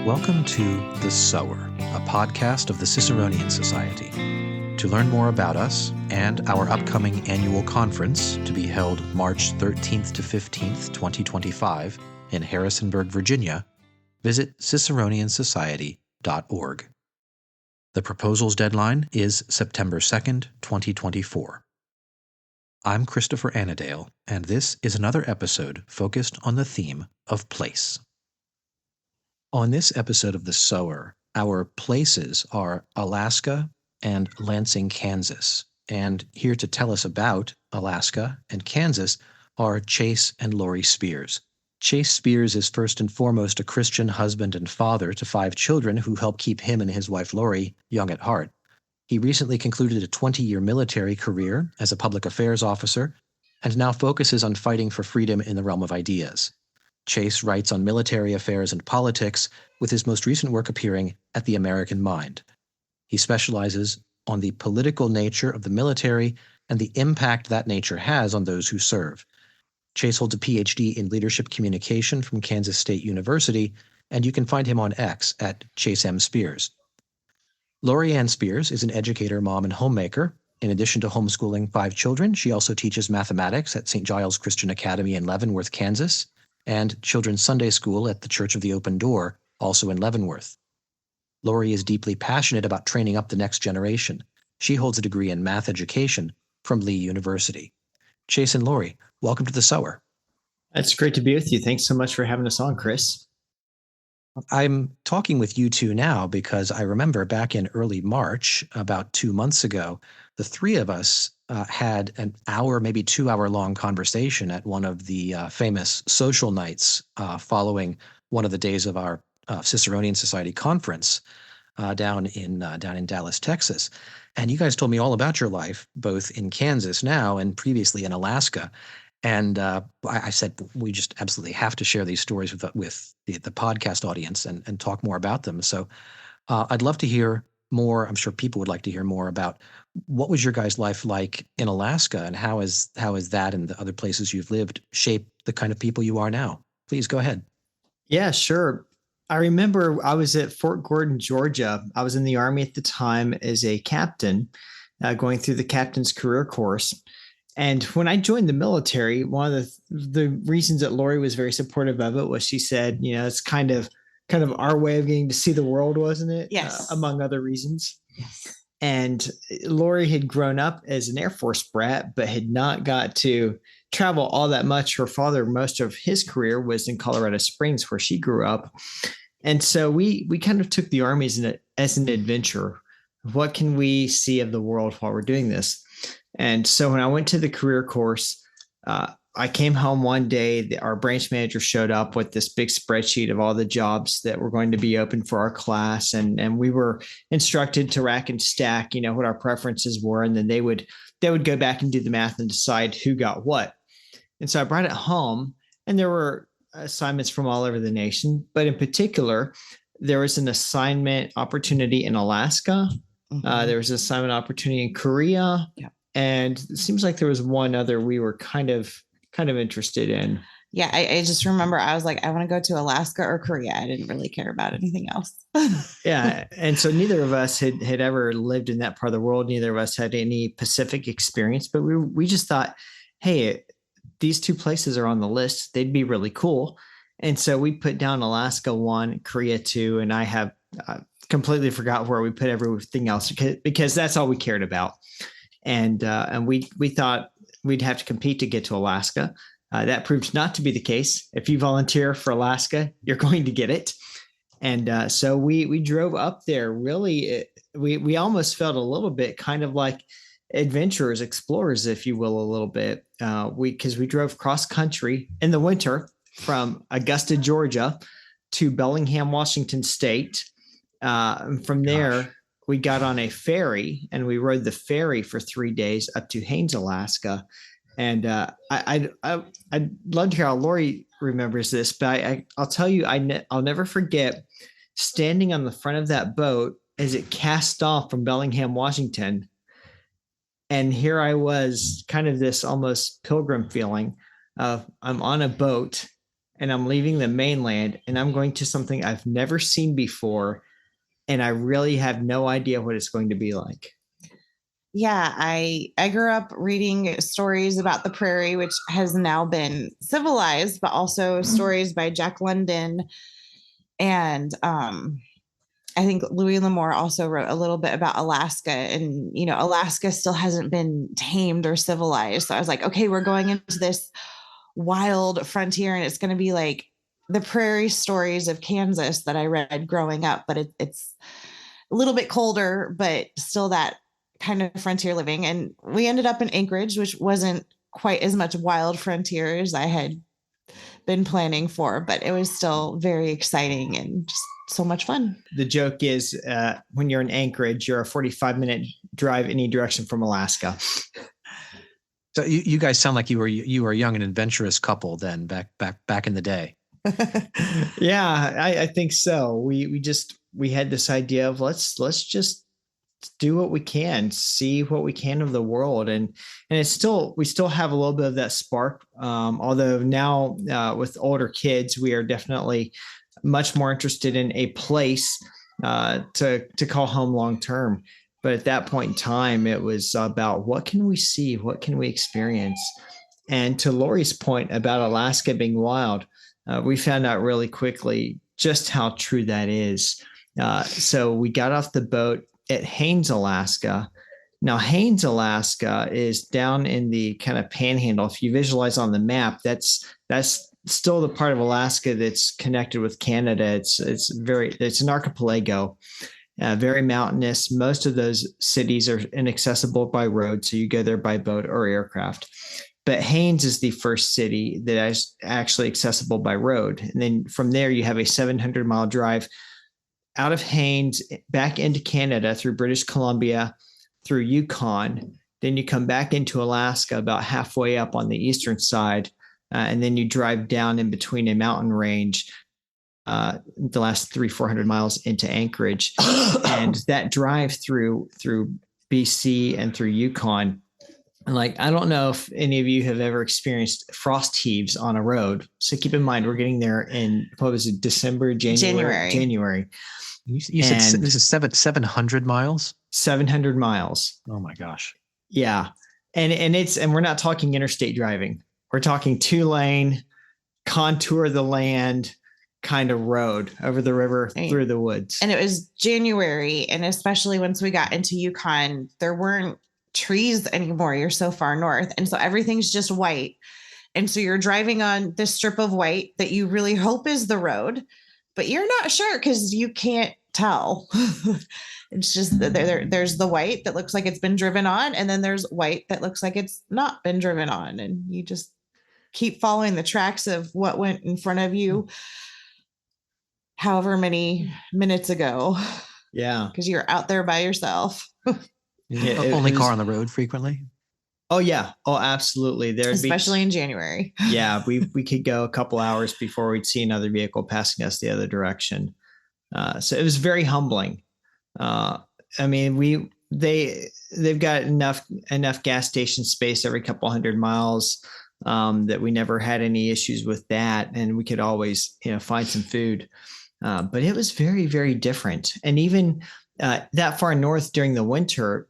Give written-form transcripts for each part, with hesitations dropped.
Welcome to The Sower, a podcast of the Ciceronian Society. To learn more about us and our upcoming annual conference to be held March 13th to 15th, 2025 in Harrisonburg, Virginia, visit ciceroniansociety.org. The proposals deadline is September 2nd, 2024. I'm Christopher Anadale, and this is another episode focused on the theme of place. On this episode of The Sower, our places are Alaska and Lansing, Kansas. And here to tell us about Alaska and Kansas are Chase and Lori Spears. Chase Spears is first and foremost a Christian husband and father to 5 children who help keep him and his wife Lori young at heart. He recently concluded a 20-year military career as a public affairs officer and now focuses on fighting for freedom in the realm of ideas. Chase writes on military affairs and politics, with his most recent work appearing at The American Mind. He specializes on the political nature of the military and the impact that nature has on those who serve. Chase holds a PhD in leadership communication from Kansas State University, and you can find him on X at Chase M. Spears. Lori Ann Spears is an educator, mom, and homemaker. In addition to homeschooling 5 children, she also teaches mathematics at St. Giles Christian Academy in Leavenworth, Kansas, and children's Sunday school at the Church of the Open Door, also in Leavenworth. Lori is deeply passionate about training up the next generation. She holds a degree in math education from Lee University. Chase and Lori, welcome to The Sower. It's great to be with you. Thanks so much for having us on, Chris. I'm talking with you two now because I remember back in early March, about 2 months ago, the three of us had an hour, maybe 2-hour-long conversation at one of the famous social nights following one of the days of our Ciceronian Society conference down in Dallas, Texas. And you guys told me all about your life, both in Kansas now and previously in Alaska. And I said, we just absolutely have to share these stories with the podcast audience and talk more about them. So I'd love to hear more. I'm sure people would like to hear more about what was your guys' life like in Alaska, and how is that and the other places you've lived shaped the kind of people you are now? Please go ahead. Yeah, sure. I remember I was at Fort Gordon, Georgia. I was in the Army at the time as a captain, going through the captain's career course. And when I joined the military, one of the reasons that Lori was very supportive of it was she said, it's kind of our way of getting to see the world, wasn't it? Yes. Among other reasons. Yes. And Lori had grown up as an Air Force brat, but had not got to travel all that much. Her father, most of his career was in Colorado Springs, where she grew up. And so we kind of took the Army as an adventure. What can we see of the world while we're doing this? And so when I went to the career course, I came home one day, our branch manager showed up with this big spreadsheet of all the jobs that were going to be open for our class. And we were instructed to rack and stack, what our preferences were. And then they would go back and do the math and decide who got what. And so I brought it home, and there were assignments from all over the nation. But in particular, there was an assignment opportunity in Alaska. Mm-hmm. There was an assignment opportunity in Korea. Yeah. And it seems like there was one other we were kind of interested in. Yeah, I just remember I was like, I want to go to Alaska or Korea. I didn't really care about anything else. Yeah. And so neither of us had ever lived in that part of the world. Neither of us had any Pacific experience, but we just thought, hey, these 2 places are on the list. They'd be really cool. And so we put down Alaska 1, Korea 2, and I have completely forgot where we put everything else because that's all we cared about. And we thought we'd have to compete to get to Alaska. That proved not to be the case. If you volunteer for Alaska, you're going to get it. And so we drove up there. Really, we almost felt a little bit kind of like adventurers, explorers, if you will, a little bit. Because we drove cross country in the winter from Augusta, Georgia, to Bellingham, Washington State. From there, we got on a ferry, and we rode the ferry for 3 days up to Haines, Alaska. And I'd love to hear how Lori remembers this, but I'll tell you, I'll never forget standing on the front of that boat as it cast off from Bellingham, Washington. And here I was, kind of this almost pilgrim feeling of I'm on a boat and I'm leaving the mainland and I'm going to something I've never seen before. And I really have no idea what it's going to be like. Yeah, I grew up reading stories about the prairie, which has now been civilized, but also stories by Jack London. And I think Louis L'Amour also wrote a little bit about Alaska, and Alaska still hasn't been tamed or civilized. So I was like, okay, we're going into this wild frontier, and it's going to be like the prairie stories of Kansas that I read growing up, but it's a little bit colder, but still that kind of frontier living. And we ended up in Anchorage, which wasn't quite as much wild frontier as I had been planning for, but it was still very exciting and just so much fun. The joke is when you're in Anchorage, you're a 45-minute drive any direction from Alaska. So you guys sound like you were a young and adventurous couple then back in the day. Yeah, I think so. We had this idea of let's just do what we can, see what we can of the world, and we still have a little bit of that spark. Although now with older kids, we are definitely much more interested in a place to call home long term. But at that point in time, it was about what can we see, what can we experience. And to Lori's point about Alaska being wild, we found out really quickly just how true that is. So we got off the boat at Haines, Alaska. Now, Haines, Alaska is down in the kind of panhandle. If you visualize on the map, that's still the part of Alaska that's connected with Canada. It's an archipelago, very mountainous. Most of those cities are inaccessible by road, so you go there by boat or aircraft. But Haines is the first city that is actually accessible by road. And then from there, you have a 700-mile drive out of Haines back into Canada through British Columbia, through Yukon. Then you come back into Alaska about halfway up on the eastern side. And then you drive down in between a mountain range, the last 400 miles into Anchorage. And that drive through BC and through Yukon, like, I don't know if any of you have ever experienced frost heaves on a road. So keep in mind, we're getting there in, what was it, December, January. You said this is 700 miles? 700 miles. Oh my gosh. Yeah. And we're not talking interstate driving. We're talking 2-lane, contour the land kind of road over the river through the woods. And it was January. And especially once we got into Yukon, there weren't trees anymore. You're so far north. And so everything's just white. And so you're driving on this strip of white that you really hope is the road, but you're not sure because you can't tell. It's just there's the white that looks like it's been driven on, and then there's white that looks like it's not been driven on. And you just keep following the tracks of what went in front of you however many minutes ago. Yeah. Because you're out there by yourself. Yeah, only car on the road frequently? Oh, yeah. Oh, absolutely. Especially in January. Yeah. We could go a couple hours before we'd see another vehicle passing us the other direction. So it was very humbling. I mean, they've got enough gas station space every couple 100 miles that we never had any issues with that. And we could always, find some food. But it was very, very different. And even that far north during the winter,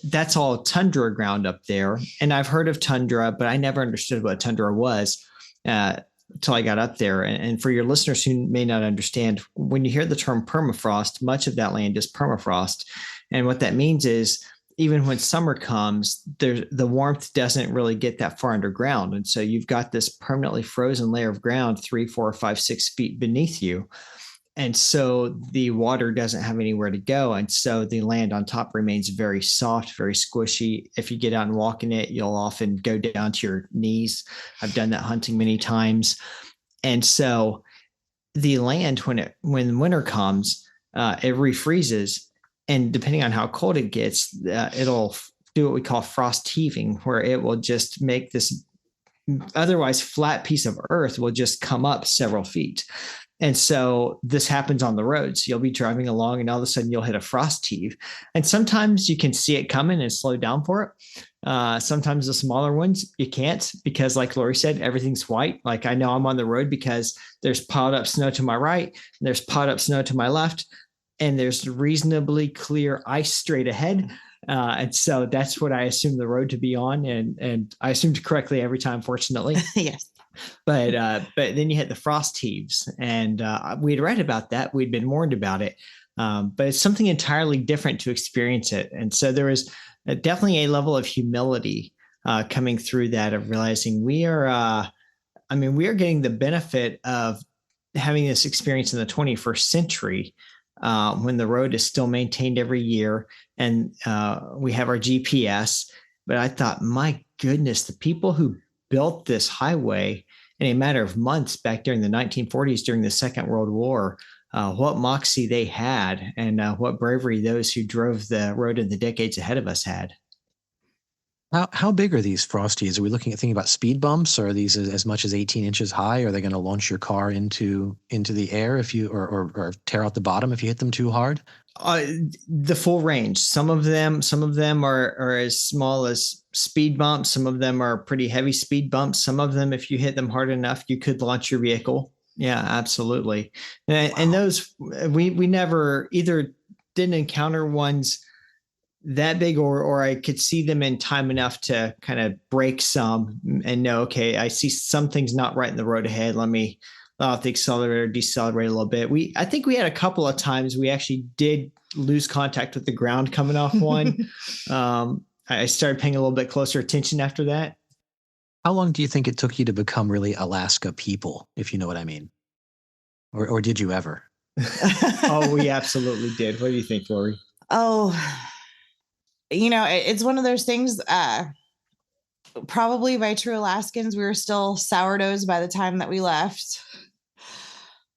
that's all tundra ground up there. And I've heard of tundra, but I never understood what tundra was until I got up there. And for your listeners who may not understand, when you hear the term permafrost, much of that land is permafrost. And what that means is even when summer comes, the warmth doesn't really get that far underground. And so you've got this permanently frozen layer of ground 3, 4, 5, 6 feet beneath you. And so the water doesn't have anywhere to go. And so the land on top remains very soft, very squishy. If you get out and walk in it, you'll often go down to your knees. I've done that hunting many times. And so the land, when winter comes, it refreezes. And depending on how cold it gets, it'll do what we call frost heaving, where it will just make this otherwise flat piece of earth will just come up several feet. And so this happens on the roads. You'll be driving along and all of a sudden you'll hit a frost heave. And sometimes you can see it coming and slow down for it. Sometimes the smaller ones, you can't, because like Lori said, everything's white. Like I know I'm on the road because there's piled up snow to my right, and there's piled up snow to my left, and there's reasonably clear ice straight ahead. And so that's what I assumed the road to be on. And I assumed correctly every time, fortunately. Yes. But then you hit the frost heaves, and we'd read about that. We'd been warned about it, but it's something entirely different to experience it. And so there was definitely a level of humility coming through that, of realizing we are getting the benefit of having this experience in the 21st century, when the road is still maintained every year, and we have our GPS. But I thought, my goodness, the people who built this highway in a matter of months back during the 1940s, during the Second World War, what moxie they had, and what bravery those who drove the road in the decades ahead of us had. How big are these frosties? Are we thinking about speed bumps? Or are these as much as 18 inches high? Are they going to launch your car into the air if you or tear out the bottom if you hit them too hard? The full range. Some of them are as small as speed bumps. Some of them are pretty heavy speed bumps. Some of them, if you hit them hard enough, you could launch your vehicle. Yeah, absolutely. And those, we never either didn't encounter ones that big, or I could see them in time enough to kind of break some and know, okay, I see something's not right in the road ahead. Let me off the accelerator, decelerate a little bit. I think we had a couple of times we actually did lose contact with the ground coming off one. I started paying a little bit closer attention after that. How long do you think it took you to become really Alaska people, if you know what I mean? Or did you ever? Oh, we absolutely did. What do you think, Lori? Oh, it's one of those things, probably by true Alaskans, we were still sourdoughs by the time that we left.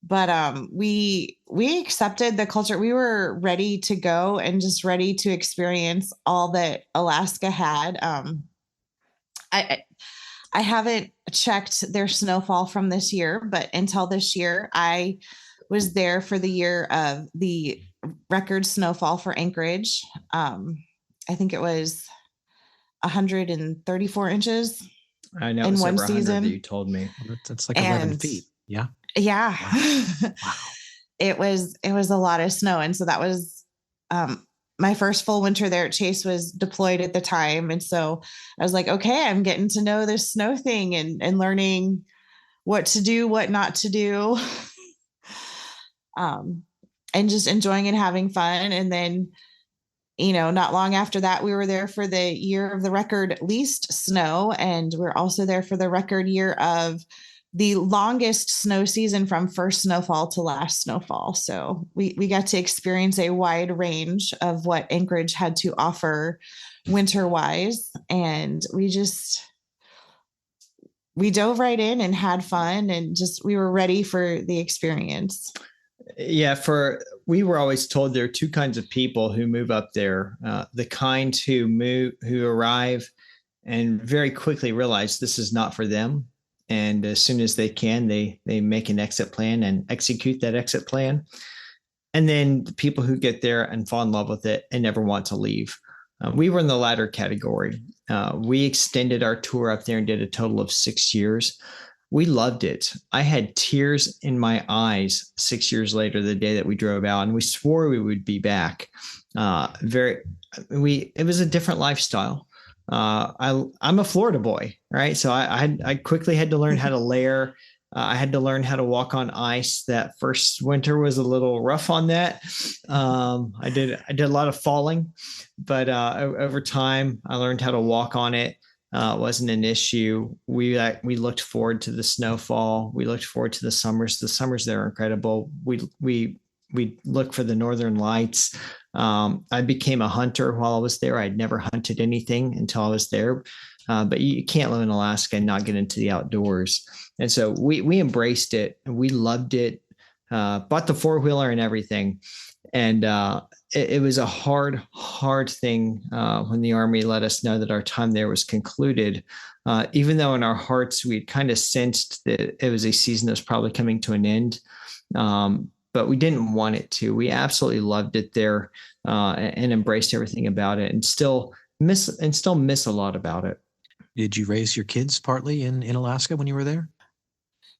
But we accepted the culture. We were ready to go and just ready to experience all that Alaska had. I haven't checked their snowfall from this year, but until this year, I was there for the year of the record snowfall for Anchorage. I think it was 134 inches. I know in one over season. That you told me. That's like 11 feet. Yeah. Yeah. Wow. It was a lot of snow. And so that was my first full winter there. Chase was deployed at the time. And so I was like, okay, I'm getting to know this snow thing and learning what to do, what not to do. And just enjoying and having fun. And then, not long after that, we were there for the year of the record least snow. And we're also there for the record year of the longest snow season from first snowfall to last snowfall. So we got to experience a wide range of what Anchorage had to offer winter wise. And we dove right in and had fun, and we were ready for the experience. Yeah, we were always told there are two kinds of people who move up there. The kind who arrive and very quickly realize this is not for them. And as soon as they can, they make an exit plan and execute that exit plan. And then the people who get there and fall in love with it and never want to leave. We were in the latter category. We extended our tour up there and did a total of 6 years. We loved it. I had tears in my eyes 6 years later, the day that we drove out, and we swore we would be back. It was a different lifestyle. I'm a Florida boy, right? So I quickly had to learn how to layer. I had to learn how to walk on ice. That first winter was a little rough on that. I did a lot of falling, but over time I learned how to walk on it. It wasn't an issue. We looked forward to the snowfall. We looked forward to the summers. The summers there are incredible. We look for the northern lights. I became a hunter while I was there. I'd never hunted anything until I was there. But you can't live in Alaska and not get into the outdoors. And so we embraced it and we loved it. Bought the four-wheeler and everything. And it was a hard thing when the Army let us know that our time there was concluded. Even though in our hearts we'd kind of sensed that it was a season that was probably coming to an end, but we didn't want it to. We absolutely loved it there and embraced everything about it, and still miss a lot about it. Did you raise your kids partly in Alaska when you were there?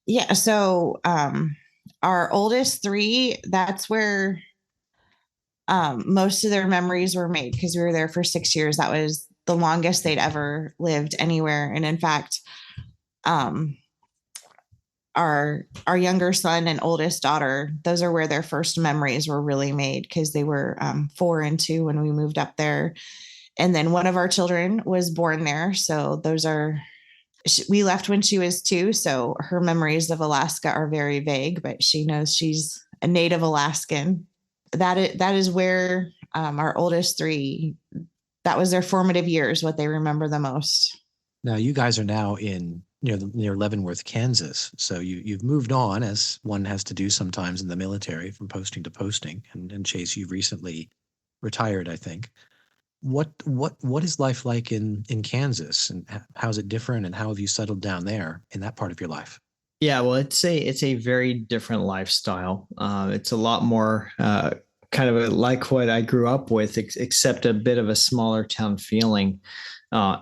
Yeah. So our oldest three, that's where most of their memories were made, because we were there for 6 years. That was the longest they'd ever lived anywhere. And in fact, our younger son and oldest daughter, those are where their first memories were really made, because they were 4 and 2 when we moved up there. And then one of our children was born there. So we left when she was 2. So her memories of Alaska are very vague, but she knows she's a native Alaskan. That is where our oldest 3, that was their formative years, what they remember the most. Now you guys are now near Leavenworth, Kansas. So you've moved on, as one has to do sometimes in the military, from posting to posting. And Chase, you've recently retired, I think. What is life like in Kansas, and how's it different, and how have you settled down there in that part of your life? Yeah, well, it's a very different lifestyle. It's a lot more kind of like what I grew up with, except a bit of a smaller town feeling.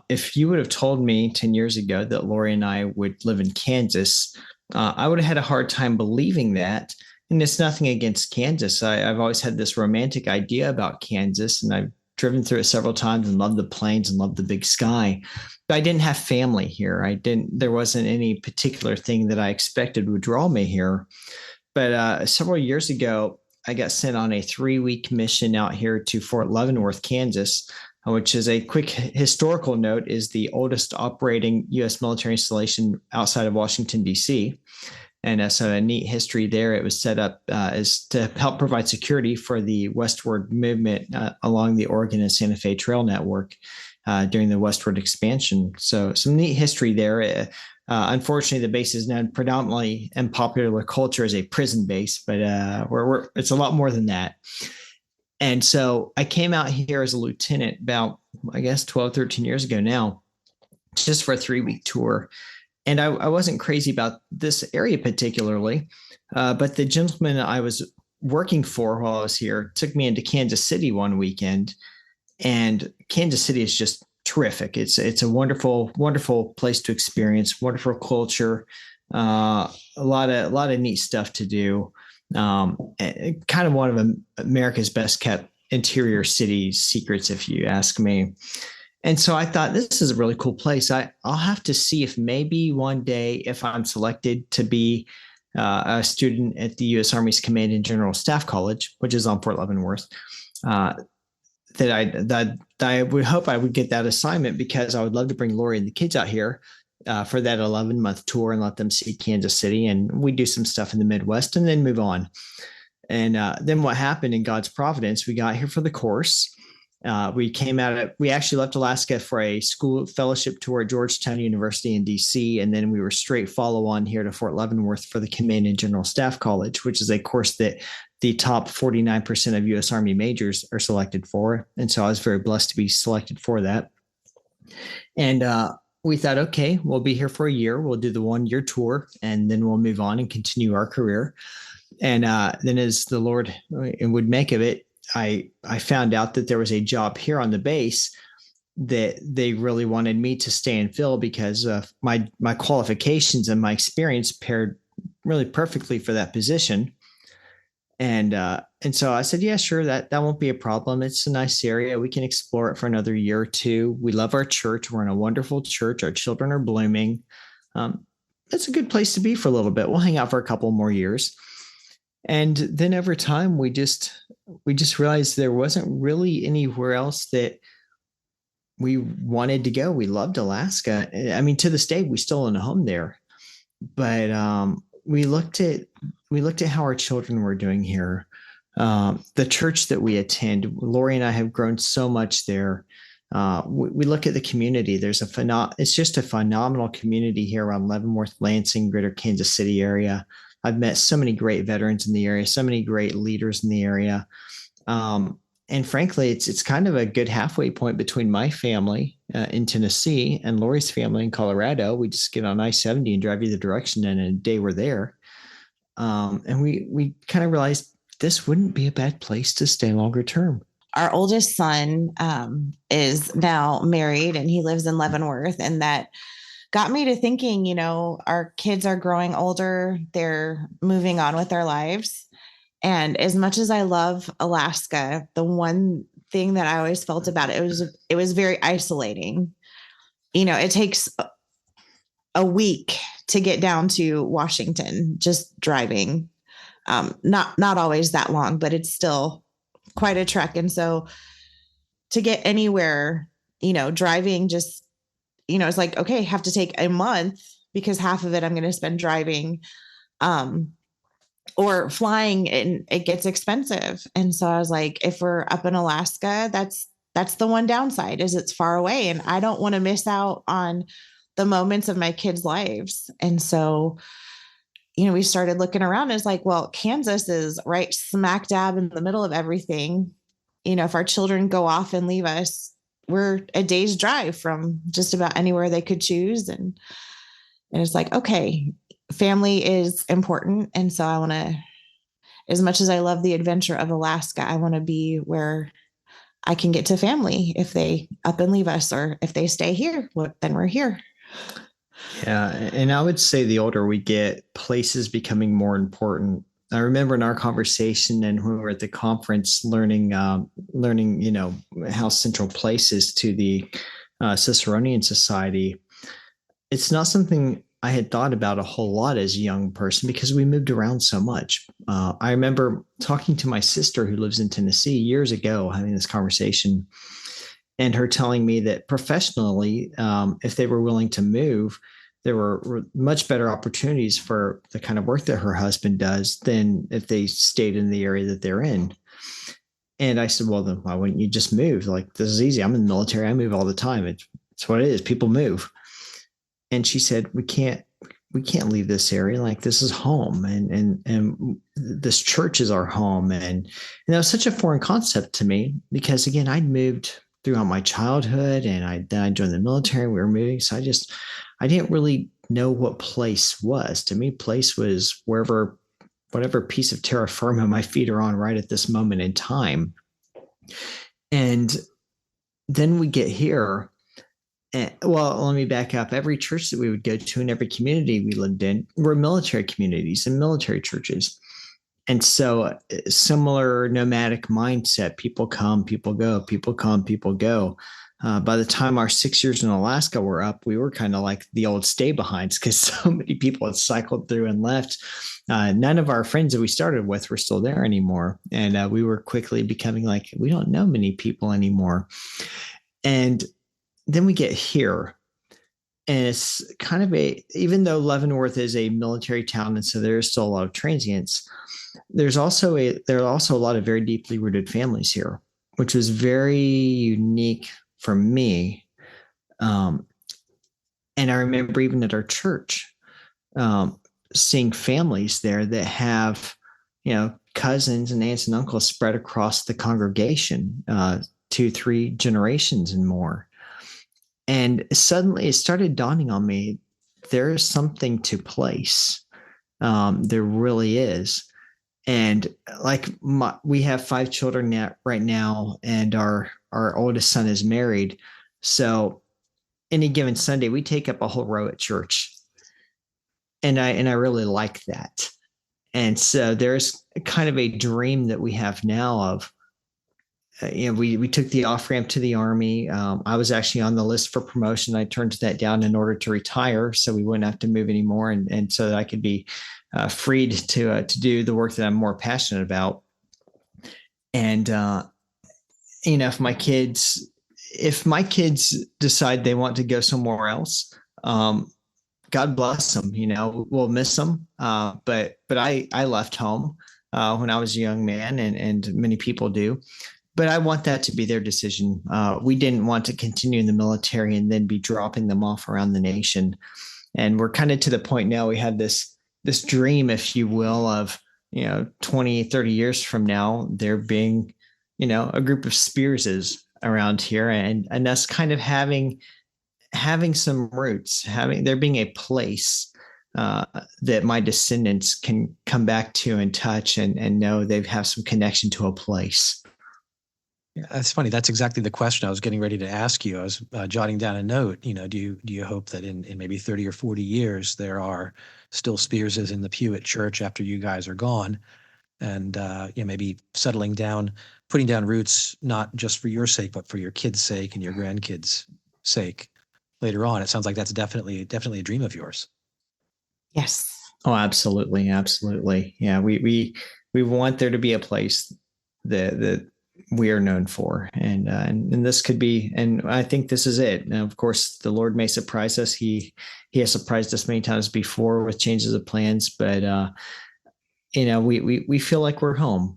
If you would have told me 10 years ago that Lori and I would live in Kansas, I would have had a hard time believing that. And it's nothing against Kansas. I've always had this romantic idea about Kansas, and I've driven through it several times and loved the plains and loved the big sky. But I didn't have family here. There wasn't any particular thing that I expected would draw me here. But several years ago, I got sent on a 3-week mission out here to Fort Leavenworth, Kansas, which is a quick historical note, is the oldest operating U.S. military installation outside of Washington, D.C. And so a neat history there. It was set up as to help provide security for the westward movement along the Oregon and Santa Fe Trail network during the westward expansion. So some neat history there. Unfortunately, the base is known predominantly in popular culture as a prison base, but it's a lot more than that. And so I came out here as a lieutenant about, I guess, 12, 13 years ago now, just for a 3-week tour. And I wasn't crazy about this area particularly, but the gentleman I was working for while I was here took me into Kansas City one weekend, and Kansas City is just terrific. It's a wonderful, wonderful place to experience, wonderful culture, a lot of neat stuff to do. Kind of one of America's best kept interior city secrets, if you ask me. And so I thought, this is a really cool place. I'll have to see if maybe one day, if I'm selected to be a student at the U.S. Army's Command and General Staff College, which is on Fort Leavenworth, that I would hope I would get that assignment, because I would love to bring Lori and the kids out here for that 11-month tour and let them see Kansas City. And we do some stuff in the Midwest and then move on. And then what happened in God's providence, we got here for the course. We actually left Alaska for a school fellowship tour at Georgetown University in DC. And then we were straight follow on here to Fort Leavenworth for the Command and General Staff College, which is a course that the top 49% of U.S. Army majors are selected for. And so I was very blessed to be selected for that. And we thought, okay, we'll be here for a year. We'll do the 1-year tour, and then we'll move on and continue our career. And then as the Lord would make of it, I found out that there was a job here on the base that they really wanted me to stay and fill, because of my qualifications and my experience paired really perfectly for that position. And so I said, yeah, sure, that won't be a problem. It's a nice area. We can explore it for another year or two. We love our church. We're in a wonderful church. Our children are blooming. It's a good place to be for a little bit. We'll hang out for a couple more years. And then over time, we just realized there wasn't really anywhere else that we wanted to go. We loved Alaska. I mean, to this day, we still own a home there. But we looked at how our children were doing here. The church that we attend, Lori and I have grown so much there. We look at the community. It's just a phenomenal community here around Leavenworth, Lansing, greater Kansas City area. I've met so many great veterans in the area, so many great leaders in the area. And frankly, it's kind of a good halfway point between my family in Tennessee and Lori's family in Colorado. We just get on I-70 and drive either direction, and in a day we're there. And we kind of realized this wouldn't be a bad place to stay longer term. Our oldest son is now married, and he lives in Leavenworth, and that got me to thinking, you know, our kids are growing older, they're moving on with their lives. And as much as I love Alaska, the one thing that I always felt about it was very isolating. You know, it takes a week to get down to Washington, just driving. Not always that long, but it's still quite a trek. And so to get anywhere, you know, driving just, you know, it's like, okay, have to take a month because half of it I'm going to spend driving. Or flying, and it gets expensive. And so I was like, if we're up in Alaska, that's the one downside, is it's far away, and I don't want to miss out on the moments of my kids' lives. And so, you know, we started looking around. It's like, well, Kansas is right smack dab in the middle of everything. You know, if our children go off and leave us, we're a day's drive from just about anywhere they could choose. And it's like, okay, family is important. And so I want to, as much as I love the adventure of Alaska, I want to be where I can get to family if they up and leave us, or if they stay here, well, then we're here. Yeah. And I would say the older we get, places becoming more important. I remember in our conversation and when we were at the conference learning, you know, how central place is to the Ciceronian Society. It's not something I had thought about a whole lot as a young person because we moved around so much. I remember talking to my sister who lives in Tennessee years ago, having this conversation, and her telling me that professionally, if they were willing to move, there were much better opportunities for the kind of work that her husband does than if they stayed in the area that they're in. And I said, well, then why wouldn't you just move? Like, this is easy. I'm in the military. I move all the time. It's what it is. People move. And she said, we can't leave this area. Like, this is home, and this church is our home. And that was such a foreign concept to me because, again, I'd moved throughout my childhood, and then I joined the military. We were moving. So I didn't really know what place was. To me, place was whatever piece of terra firma my feet are on right at this moment in time. And then we get here. Well, let me back up. Every church that we would go to and every community we lived in were military communities and military churches. And so similar nomadic mindset, people come, people go, people come, people go. By the time our 6 years in Alaska were up, we were kind of like the old stay behinds because so many people had cycled through and left. None of our friends that we started with were still there anymore. And we were quickly becoming like, we don't know many people anymore. And then we get here, and it's kind of even though Leavenworth is a military town, and so there's still a lot of transients, there are also a lot of very deeply rooted families here, which was very unique for me. And I remember even at our church, seeing families there that have, you know, cousins and aunts and uncles spread across the congregation, 2-3 generations and more. And suddenly it started dawning on me, there is something to place. There really is. And like we have 5 children right now, and our oldest son is married. So any given Sunday, we take up a whole row at church. And I really like that. And so there's kind of a dream that we have now of, you know, we took the off-ramp to the Army. I was actually on the list for promotion. I turned that down in order to retire so we wouldn't have to move anymore, and so that I could be freed to do the work that I'm more passionate about. And, you know, if my kids decide they want to go somewhere else, God bless them, you know, we'll miss them. But I left home when I was a young man, and many people do. But I want that to be their decision. We didn't want to continue in the military and then be dropping them off around the nation. And we're kind of to the point now, we had this this dream, if you will, of 20, 30 years from now, there being a group of Spearses around here, and us kind of having some roots, having there being a place that my descendants can come back to and touch and know they have some connection to a place. Yeah, that's funny. That's exactly the question I was getting ready to ask you. I was jotting down a note. Do you hope that in maybe 30 or 40 years there are still Spearses in the pew at church after you guys are gone, and maybe settling down, putting down roots not just for your sake but for your kids' sake and your grandkids' sake later on. It sounds like that's definitely a dream of yours. Yes. Oh, absolutely, absolutely. Yeah, we want there to be a place that we are known for, and this could be, and I think this is it. Now, of course, the Lord may surprise us. He has surprised us many times before with changes of plans, but we feel like we're home.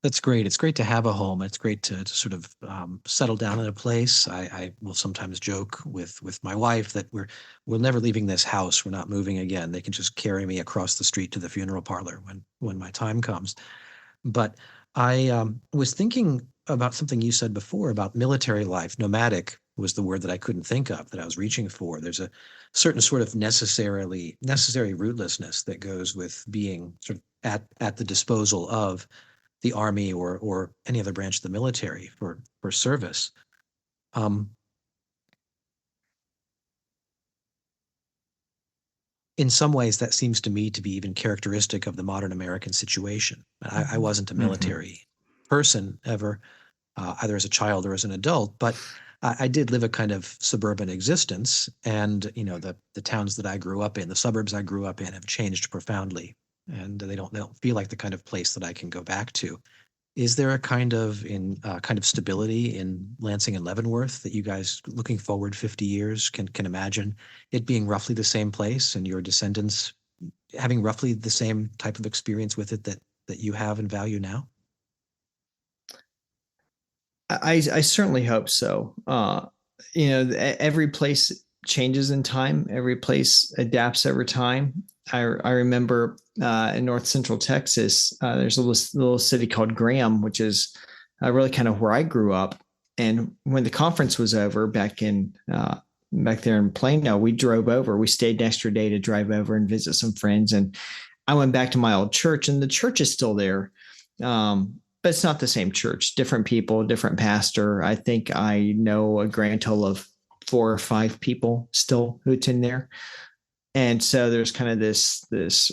That's great. It's great to have a home. It's great to sort of settle down in a place. I will sometimes joke with my wife that we're never leaving this house. We're not moving again. They can just carry me across the street to the funeral parlor when my time comes. But I was thinking about something you said before about military life. Nomadic was the word that I couldn't think of, that I was reaching for. There's a certain sort of necessary rootlessness that goes with being sort of at the disposal of the Army or any other branch of the military for service. In some ways, that seems to me to be even characteristic of the modern American situation. I wasn't a military person ever, either as a child or as an adult, but I did live a kind of suburban existence, and the towns that I grew up in, the suburbs I grew up in, have changed profoundly, and they don't feel like the kind of place that I can go back to. Is there a kind of stability in Lansing and Leavenworth that you guys, looking forward 50 years, can imagine it being roughly the same place and your descendants having roughly the same type of experience with it that you have and value now? I certainly hope so. Every place changes in time. Every place adapts over time. I remember in North Central Texas, there's a little city called Graham, which is really kind of where I grew up. And when the conference was over back there in Plano, we drove over. We stayed an extra day to drive over and visit some friends. And I went back to my old church, and the church is still there. But it's not the same church, different people, different pastor. I think I know a grand total of 4 or 5 people still who attend there. And so there's kind of this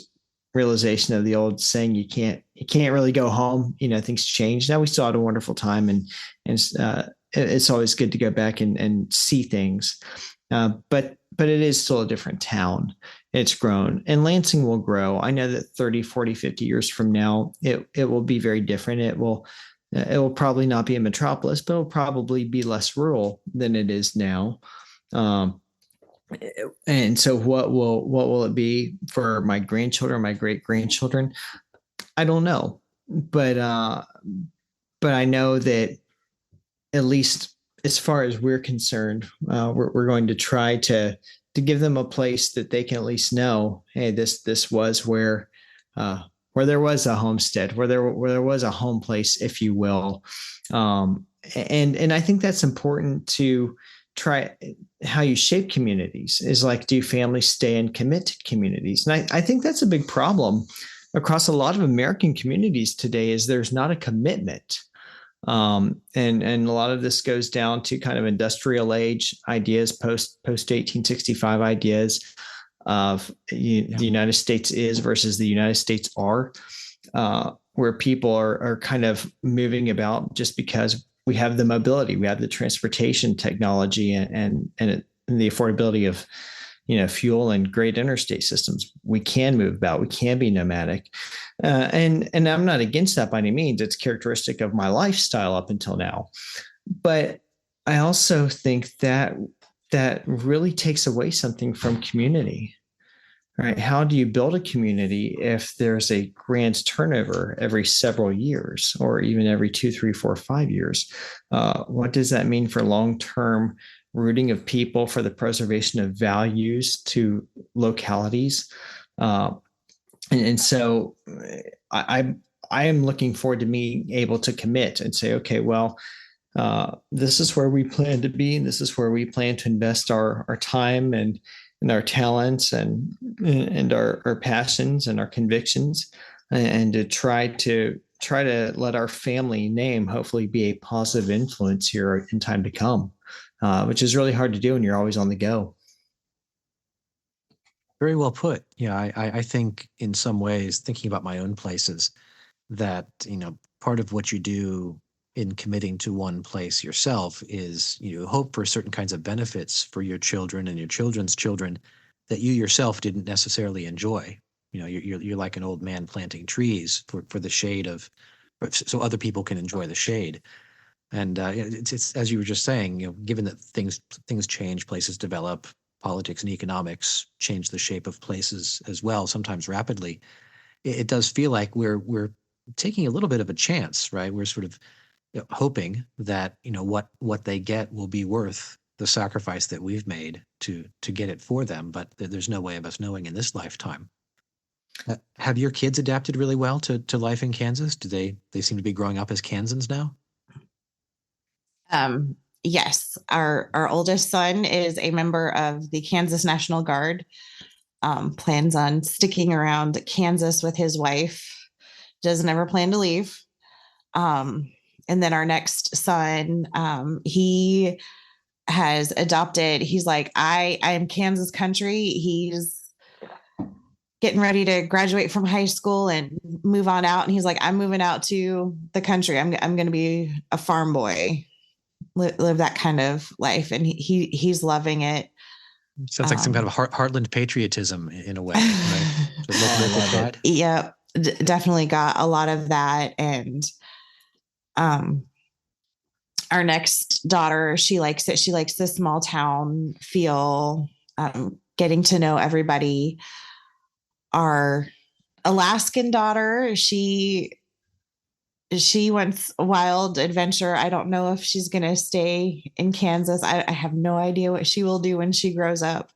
realization of the old saying, you can't really go home. Things change. Now we still had a wonderful time, and it's always good to go back and see things. But it is still a different town. It's grown, and Lansing will grow. I know that 30, 40, 50 years from now, it will be very different. It will probably not be a metropolis, but it'll probably be less rural than it is now. And so what will it be for my grandchildren, my great grandchildren? I don't know, but I know that at least as far as we're concerned, we're going to try to give them a place that they can at least know, hey, this was where there was a homestead, where there was a home place, if you will. And I think that's important to try. How you shape communities is like, do families stay and commit to communities? And I think that's a big problem across a lot of American communities today, is there's not a commitment. And a lot of this goes down to kind of industrial age ideas, post 1865 ideas of the United States is versus the United States are, where people are kind of moving about just because we have the mobility, we have the transportation technology, and the affordability of fuel and great interstate systems. We can move about, we can be nomadic. And I'm not against that by any means. It's characteristic of my lifestyle up until now. But I also think that really takes away something from community, right? How do you build a community if there's a grand turnover every several years, or even every 2, 3, 4, 5 years? What does that mean for long-term rooting of people, for the preservation of values to localities. And so I am looking forward to being able to commit and say, okay, well, this is where we plan to be, and this is where we plan to invest our time and our talents and our passions and our convictions, and to try to let our family name hopefully be a positive influence here in time to come, which is really hard to do when you're always on the go. Very well put. Yeah, I think in some ways, thinking about my own places, that, part of what you do in committing to one place yourself is you hope for certain kinds of benefits for your children and your children's children that you yourself didn't necessarily enjoy. You're like an old man planting trees for the shade of, so other people can enjoy the shade. And it's as you were just saying, given that things change, places develop, politics and economics change the shape of places as well, sometimes rapidly. It does feel like we're taking a little bit of a chance, right? We're sort of hoping that what they get will be worth the sacrifice that we've made to get it for them, but there's no way of us knowing in this lifetime. Have your kids adapted really well to life in Kansas? Do they seem to be growing up as Kansans now? Yes, our oldest son is a member of the Kansas National Guard. Plans on sticking around Kansas with his wife. Doesn't ever plan to leave. And then our next son, he has adopted. He's like, I am Kansas country. He's getting ready to graduate from high school and move on out. And he's like, I'm moving out to the country. I'm going to be a farm boy, live that kind of life. And he's loving it. Sounds like some kind of heartland patriotism in a way, right? So local pride. Yeah, definitely got a lot of that. And our next daughter, she likes it. She likes the small town feel, getting to know everybody. Our Alaskan daughter, she wants wild adventure. I don't know if she's going to stay in Kansas. I have no idea what she will do when she grows up.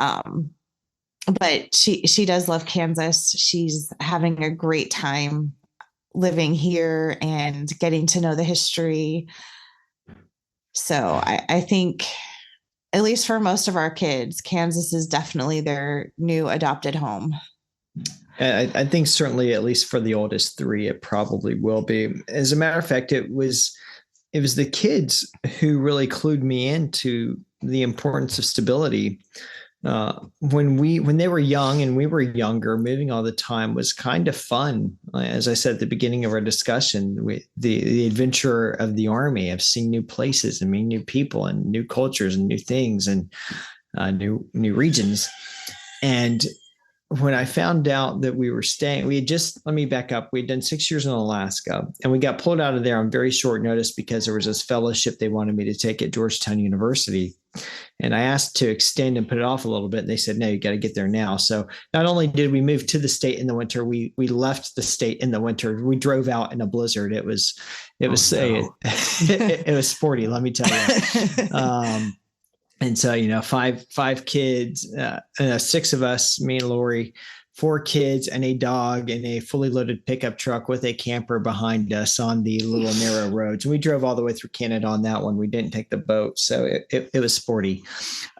But she does love Kansas. She's having a great time living here and getting to know the history. So I think, at least for most of our kids, Kansas is definitely their new adopted home. I think certainly, at least for the oldest three, it probably will be. As a matter of fact, it was the kids who really clued me into the importance of stability. When they were young and we were younger, moving all the time was kind of fun. As I said at the beginning of our discussion, the adventure of the Army, of seeing new places and meeting new people and new cultures and new things and new regions. And when I found out that we were staying, let me back up. We'd done 6 years in Alaska, and we got pulled out of there on very short notice because there was this fellowship they wanted me to take at Georgetown University. And I asked to extend and put it off a little bit. And they said, no, you got to get there now. So not only did we move to the state in the winter, we left the state in the winter. We drove out in a blizzard. It was it was sporty, let me tell you. And so, five kids, 6 of us, me and Lori, 4 kids and a dog and a fully loaded pickup truck with a camper behind us on the little narrow roads. And we drove all the way through Canada on that one. We didn't take the boat. So it was sporty.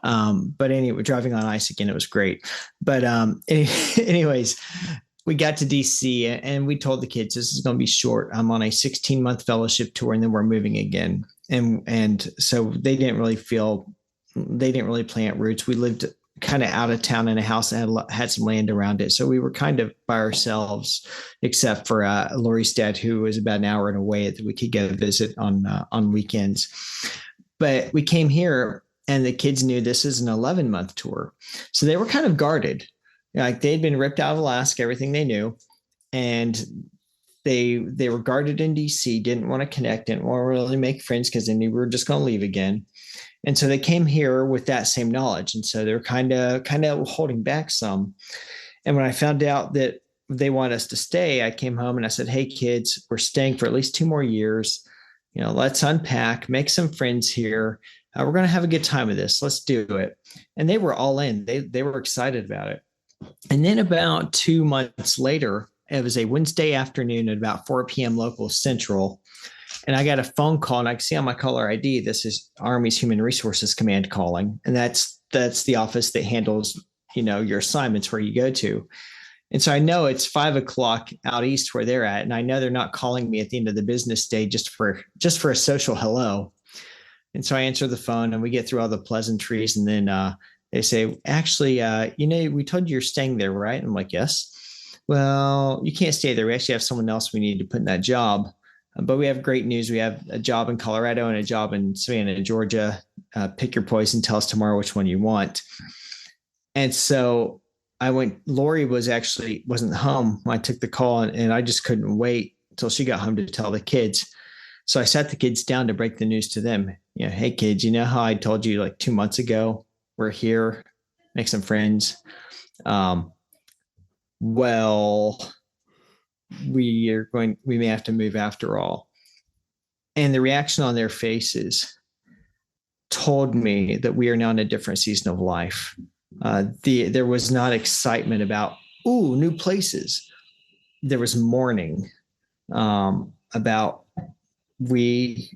But anyway, driving on ice again, it was great. But anyways, we got to DC and we told the kids, this is going to be short. I'm on a 16-month fellowship tour and then we're moving again. And so they didn't really plant roots. We lived kind of out of town in a house that had some land around it. So we were kind of by ourselves, except for Lori's dad, who was about an hour away that we could go visit on weekends. But we came here and the kids knew this is an 11-month tour. So they were kind of guarded. Like they'd been ripped out of Alaska, everything they knew. And they were guarded in DC, didn't want to connect, didn't want to really make friends because they knew we were just going to leave again. And so they came here with that same knowledge. And so they're kind of holding back some. And when I found out that they want us to stay, I came home and I said, hey, kids, we're staying for at least 2 more years. Let's unpack, make some friends here. We're going to have a good time with this. Let's do it. And they were all in. They were excited about it. And then about 2 months later, it was a Wednesday afternoon at about 4 p.m. local central. And I got a phone call, and I can see on my caller ID, this is Army's Human Resources Command calling. And that's the office that handles, your assignments where you go to. And so I know it's 5 o'clock out east where they're at. And I know they're not calling me at the end of the business day just for a social hello. And so I answer the phone, and we get through all the pleasantries. And then they say, actually, we told you you're staying there, right? And I'm like, yes. Well, you can't stay there. We actually have someone else we need to put in that job. But we have great news. We have a job in Colorado and a job in Savannah, Georgia. Pick your poison. Tell us tomorrow which one you want. And so I went. Lori wasn't home when I took the call, and I just couldn't wait until she got home to tell the kids. So I sat the kids down to break the news to them. Hey kids, you know how I told you like 2 months ago, we're here, make some friends. Well, we may have to move after all. And the reaction on their faces told me that we are now in a different season of life. There was not excitement about, ooh, new places. There was mourning about we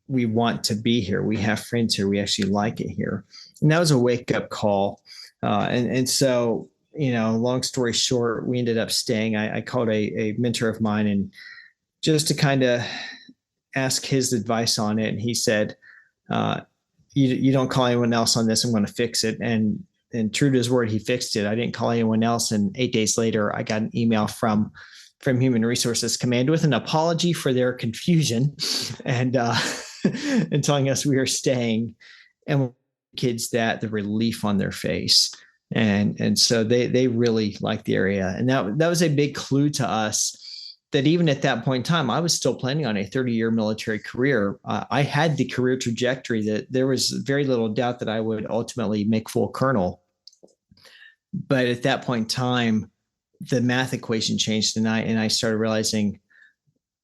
want to be here. We have friends here. We actually like it here. And that was a wake up call. And so, long story short, we ended up staying. I called a mentor of mine, and just to kind of ask his advice on it. And he said, you don't call anyone else on this. I'm going to fix it. And true to his word, he fixed it. I didn't call anyone else. And 8 days later, I got an email from Human Resources Command with an apology for their confusion and and telling us we are staying, and kids that the relief on their face. And so they really liked the area. And that was a big clue to us that even at that point in time, I was still planning on a 30-year military career. I had the career trajectory that there was very little doubt that I would ultimately make full colonel. But at that point in time, the math equation changed, and I started realizing,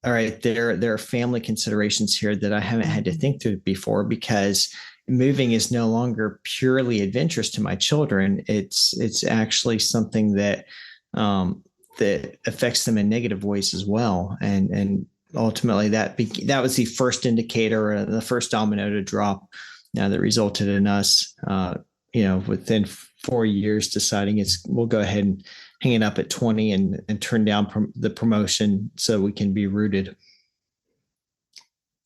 all right, there are family considerations here that I haven't had to think through before, because moving is no longer purely adventurous to my children. It's actually something that that affects them in negative ways as well. And ultimately that was the first indicator, the first domino to drop, that resulted in us, within 4 years deciding we'll go ahead and hang it up at 20 and turn down the promotion so we can be rooted.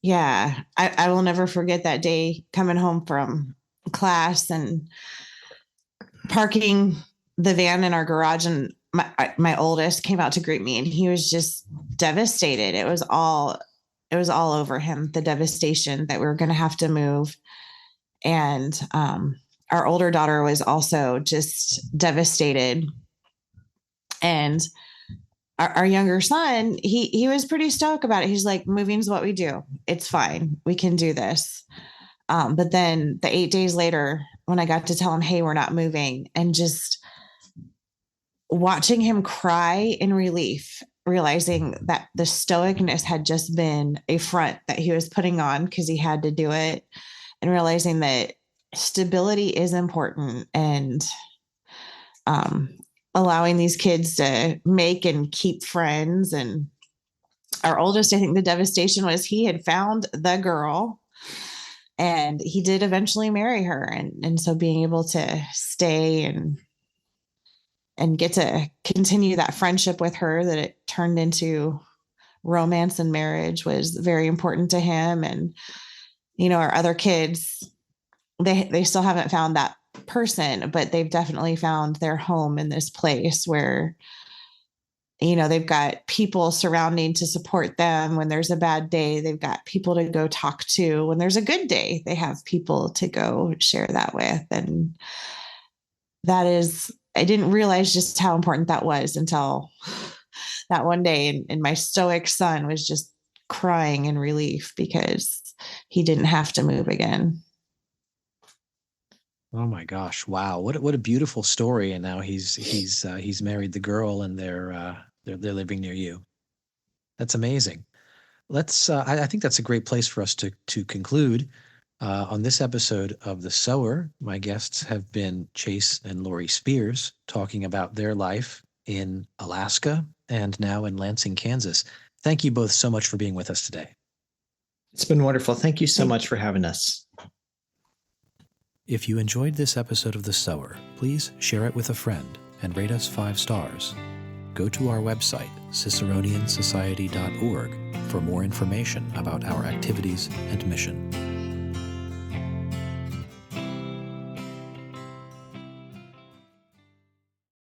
Yeah, I will never forget that day coming home from class and parking the van in our garage, and my oldest came out to greet me, and he was just devastated. It was all over him, the devastation that we were going to have to move. And our older daughter was also just devastated. And our younger son, he was pretty stoked about it. He's like, moving's what we do. It's fine. We can do this. But then the 8 days later, when I got to tell him, hey, we're not moving, and just watching him cry in relief, realizing that the stoicness had just been a front that he was putting on because he had to do it, and realizing that stability is important, and allowing these kids to make and keep friends. And our oldest, I think the devastation was he had found the girl, and he did eventually marry her. And so being able to stay and get to continue that friendship with her, that it turned into romance and marriage, was very important to him. And, our other kids, they still haven't found that person, but they've definitely found their home in this place where, they've got people surrounding to support them. When there's a bad day, they've got people to go talk to. When there's a good day, they have people to go share that with. And I didn't realize just how important that was until that one day. And my stoic son was just crying in relief because he didn't have to move again. Oh my gosh! Wow, what a beautiful story! And now he's married the girl, and they're living near you. That's amazing. Let's. I think that's a great place for us to conclude. On this episode of The Sower, my guests have been Chase and Lori Spears, talking about their life in Alaska and now in Lansing, Kansas. Thank you both so much for being with us today. It's been wonderful. Thank you so much for having us. If you enjoyed this episode of The Sower, please share it with a friend and rate us 5 stars. Go to our website, ciceroniansociety.org, for more information about our activities and mission.